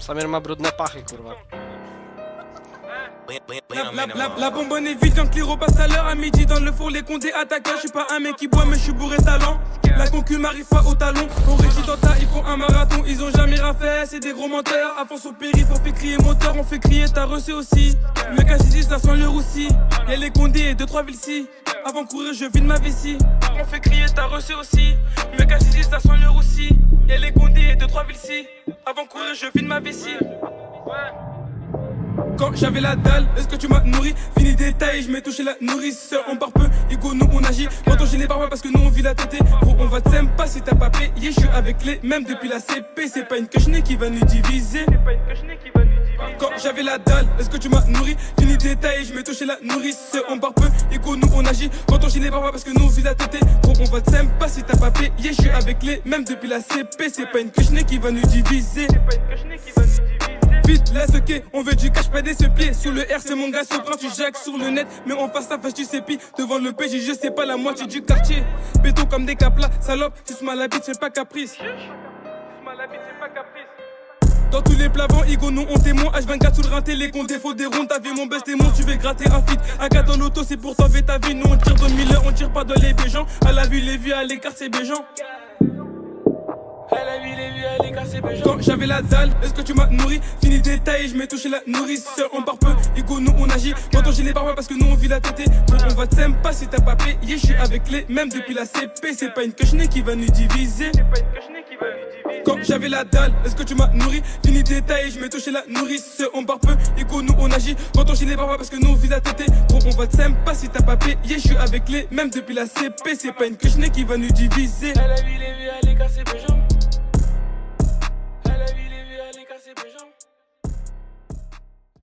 Samir ma brudne pachy, kurwa. La bonbonne est vide quand Cliro passe à l'heure à midi dans le four les condés attaqueurs. Je suis pas un mec qui boit mais je suis bourré de talent. La concu m'arrive pas au talon. On réussit dans ta, ils font un marathon. Ils ont jamais rien fait, c'est des gros menteurs. À fond au périph', on fait crier moteur. On fait crier ta reçu aussi. Le cas ici, ça sent le roussi. Y'a les condés et 2-3 villes si. Avant de courir, je vide ma vessie. On fait crier ta reçu aussi. Le cas ici, ça sent le roussi. Y'a les condés et 2-3 villes si. Avant de courir, je vide ma vessie. Quand j'avais la dalle, est-ce que tu m'as nourri? Fini détail, je m'ai touché la nourrice. On part peu, ego, nous on agit. Quand on gilet parfois parce que nous on vit la tête. Gros, on va te sympa si t'as pas payé. Je suis avec les mêmes depuis la CP. C'est pas une quechenée qui va nous diviser. Quand j'avais la dalle, est-ce que tu m'as nourri? Fini détail, je m'ai touché la nourrice. On part peu, ego, nous on agit. Quand on gilet parfois parce que nous on vit la tête. Gros, on va te sympa si t'as pas payé. Je suis avec les mêmes depuis la CP. C'est pas une quechenée qui va nous diviser. Vite, laisse ok, on veut du cash, pas des pieds. Sous le R, c'est mon gars, soprano, tu jacques sur le net. Mais en face à face, tu sais pis. Devant le PJ, je sais pas la moitié du quartier. Béton comme des caplas, salope, tu se mal la bite, c'est pas caprice. Dans tous les plavants, Igo, nous on témoin. H24 sous le rinté, les comptes défauts des rondes. T'as vu mon best démon, tu veux gratter un feat. Un gars dans l'auto, c'est pour t'enlever ta vie. Nous on tire dans le milieu, on tire pas dans les béjans. À la vue, les vues, à l'écart, c'est béjant. Quand j'avais la dalle, est-ce que tu m'as nourri? Fini détail, je m'ai touché la nourrice. On part peu, ego, nous on agit. Quand on gilet parfois parce que nous on vit la tête. On va te sympa si t'as pas payé. Je suis avec les mêmes depuis la CP. C'est pas une quechenée qui va nous diviser. Quand j'avais la dalle, est-ce que tu m'as nourri? Fini détail, je m'ai touché la nourrice. On part peu, ego, nous on agit. Quand on gilet parfois parce que nous on vit la tête. Gros, on va te sympa si t'as pas payé. Je suis avec les mêmes depuis la CP. C'est pas une quechenée qui va nous diviser. Elle a vu les vies, elle est cassée, péjant.